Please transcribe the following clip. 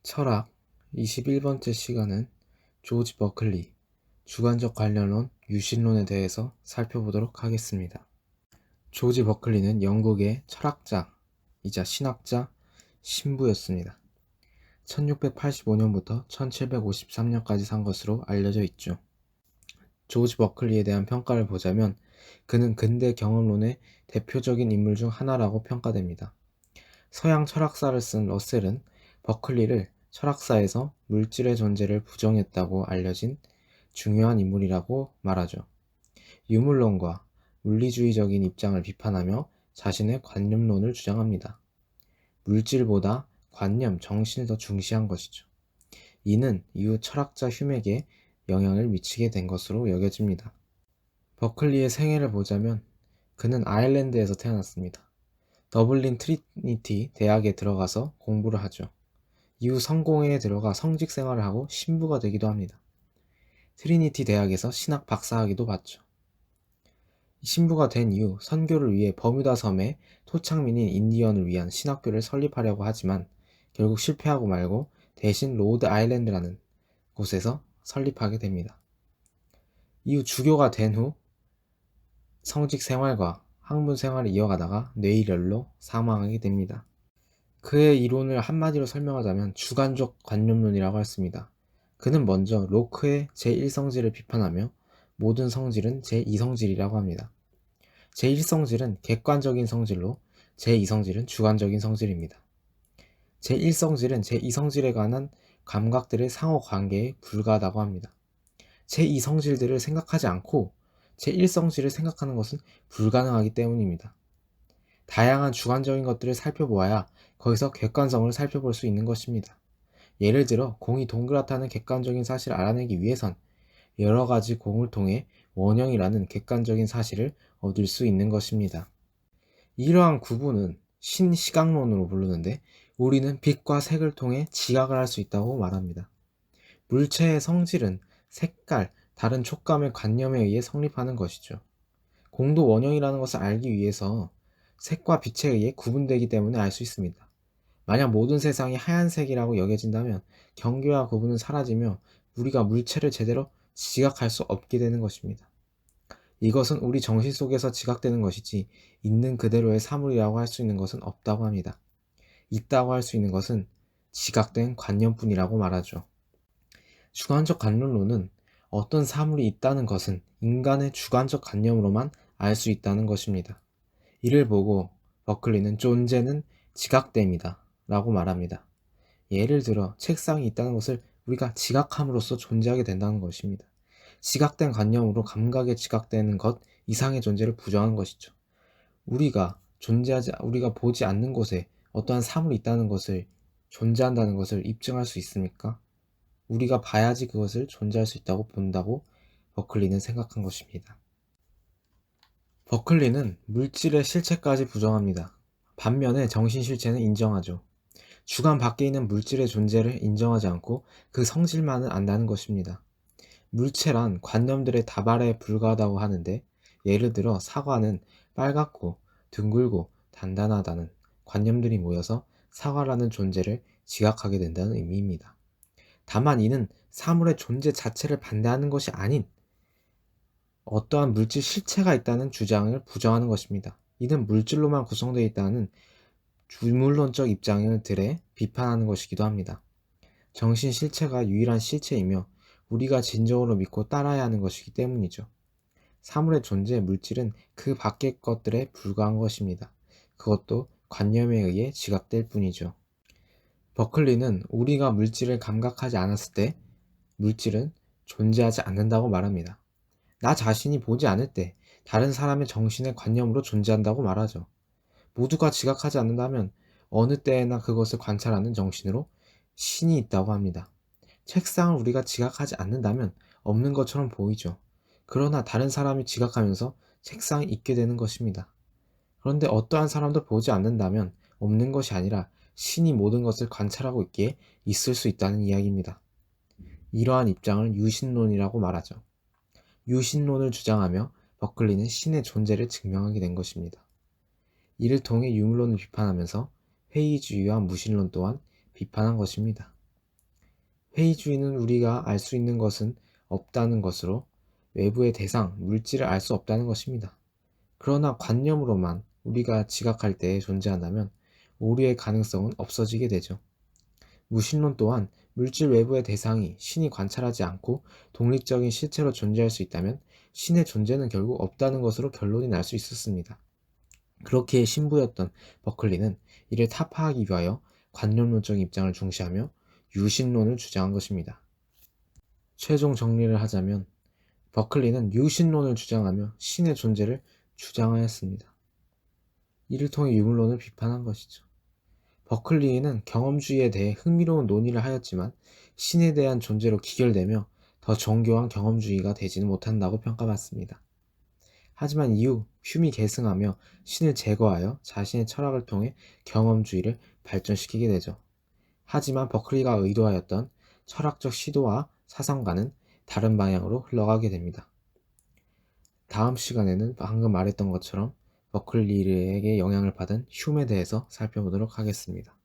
철학 21번째 시간은 조지 버클리 주관적 관련론, 유신론에 대해서 살펴보도록 하겠습니다. 조지 버클리는 영국의 철학자이자 신학자, 신부였습니다. 1685년부터 1753년까지 산 것으로 알려져 있죠. 조지 버클리에 대한 평가를 보자면 그는 근대 경험론의 대표적인 인물 중 하나라고 평가됩니다. 서양 철학사를 쓴 러셀은 버클리를 철학사에서 물질의 존재를 부정했다고 알려진 중요한 인물이라고 말하죠. 유물론과 물리주의적인 입장을 비판하며 자신의 관념론을 주장합니다. 물질보다 관념, 정신을 더 중시한 것이죠. 이는 이후 철학자 휴맥에 영향을 미치게 된 것으로 여겨집니다. 버클리의 생애를 보자면 그는 아일랜드에서 태어났습니다. 더블린 트리니티 대학에 들어가서 공부를 하죠. 이후 성공회에 들어가 성직 생활을 하고 신부가 되기도 합니다. 트리니티 대학에서 신학 박사학위도 받죠. 신부가 된 이후 선교를 위해 버뮤다 섬에 토착민인 인디언을 위한 신학교를 설립하려고 하지만 결국 실패하고 말고 대신 로드 아일랜드라는 곳에서 설립하게 됩니다. 이후 주교가 된 후 성직 생활과 학문 생활을 이어가다가 뇌일열로 사망하게 됩니다. 그의 이론을 한마디로 설명하자면 주관적 관념론이라고 했습니다. 그는 먼저 로크의 제1성질을 비판하며 모든 성질은 제2성질이라고 합니다. 제1성질은 객관적인 성질로 제2성질은 주관적인 성질입니다. 제1성질은 제2성질에 관한 감각들의 상호관계에 불과하다고 합니다. 제2성질들을 생각하지 않고 제1성질을 생각하는 것은 불가능하기 때문입니다. 다양한 주관적인 것들을 살펴보아야 거기서 객관성을 살펴볼 수 있는 것입니다. 예를 들어 공이 동그랗다는 객관적인 사실을 알아내기 위해선 여러 가지 공을 통해 원형이라는 객관적인 사실을 얻을 수 있는 것입니다. 이러한 구분은 신시각론으로 부르는데 우리는 빛과 색을 통해 지각을 할 수 있다고 말합니다. 물체의 성질은 색깔, 다른 촉감의 관념에 의해 성립하는 것이죠. 공도 원형이라는 것을 알기 위해서 색과 빛에 의해 구분되기 때문에 알 수 있습니다. 만약 모든 세상이 하얀색이라고 여겨진다면 경계와 구분은 사라지며 우리가 물체를 제대로 지각할 수 없게 되는 것입니다. 이것은 우리 정신 속에서 지각되는 것이지 있는 그대로의 사물이라고 할 수 있는 것은 없다고 합니다. 있다고 할 수 있는 것은 지각된 관념뿐이라고 말하죠. 주관적 관념론은 어떤 사물이 있다는 것은 인간의 주관적 관념으로만 알 수 있다는 것입니다. 이를 보고 버클리는 존재는 지각됨이다 라고 말합니다. 예를 들어 책상이 있다는 것을 우리가 지각함으로써 존재하게 된다는 것입니다. 지각된 관념으로 감각에 지각되는 것 이상의 존재를 부정한 것이죠. 우리가 보지 않는 곳에 어떠한 사물이 있다는 것을 존재한다는 것을 입증할 수 있습니까? 우리가 봐야지 그것을 존재할 수 있다고 본다고 버클리는 생각한 것입니다. 버클리는 물질의 실체까지 부정합니다. 반면에 정신 실체는 인정하죠. 주관 밖에 있는 물질의 존재를 인정하지 않고 그 성질만을 안다는 것입니다. 물체란 관념들의 다발에 불과하다고 하는데 예를 들어 사과는 빨갛고 둥글고 단단하다는 관념들이 모여서 사과라는 존재를 지각하게 된다는 의미입니다. 다만 이는 사물의 존재 자체를 반대하는 것이 아닌 어떠한 물질 실체가 있다는 주장을 부정하는 것입니다. 이는 물질로만 구성되어 있다는 주물론적 입장을 들에 비판하는 것이기도 합니다. 정신 실체가 유일한 실체이며 우리가 진정으로 믿고 따라야 하는 것이기 때문이죠. 사물의 존재, 물질은 그 밖의 것들에 불과한 것입니다. 그것도 관념에 의해 지각될 뿐이죠. 버클리는 우리가 물질을 감각하지 않았을 때 물질은 존재하지 않는다고 말합니다. 나 자신이 보지 않을 때 다른 사람의 정신의 관념으로 존재한다고 말하죠. 모두가 지각하지 않는다면 어느 때에나 그것을 관찰하는 정신으로 신이 있다고 합니다. 책상을 우리가 지각하지 않는다면 없는 것처럼 보이죠. 그러나 다른 사람이 지각하면서 책상이 있게 되는 것입니다. 그런데 어떠한 사람도 보지 않는다면 없는 것이 아니라 신이 모든 것을 관찰하고 있기에 있을 수 있다는 이야기입니다. 이러한 입장을 유신론이라고 말하죠. 유신론을 주장하며 버클리는 신의 존재를 증명하게 된 것입니다. 이를 통해 유물론을 비판하면서 회의주의와 무신론 또한 비판한 것입니다. 회의주의는 우리가 알 수 있는 것은 없다는 것으로 외부의 대상, 물질을 알 수 없다는 것입니다. 그러나 관념으로만 우리가 지각할 때 존재한다면 오류의 가능성은 없어지게 되죠. 무신론 또한 물질 외부의 대상이 신이 관찰하지 않고 독립적인 실체로 존재할 수 있다면 신의 존재는 결국 없다는 것으로 결론이 날 수 있었습니다. 그렇게 신부였던 버클리는 이를 타파하기 위하여 관념론적 입장을 중시하며 유신론을 주장한 것입니다. 최종 정리를 하자면 버클리는 유신론을 주장하며 신의 존재를 주장하였습니다. 이를 통해 유물론을 비판한 것이죠. 버클리는 경험주의에 대해 흥미로운 논의를 하였지만 신에 대한 존재로 기결되며 더 정교한 경험주의가 되지는 못한다고 평가받습니다. 하지만 이후 흄이 계승하며 신을 제거하여 자신의 철학을 통해 경험주의를 발전시키게 되죠. 하지만 버클리가 의도하였던 철학적 시도와 사상과는 다른 방향으로 흘러가게 됩니다. 다음 시간에는 방금 말했던 것처럼 버클리에게 영향을 받은 흄에 대해서 살펴보도록 하겠습니다.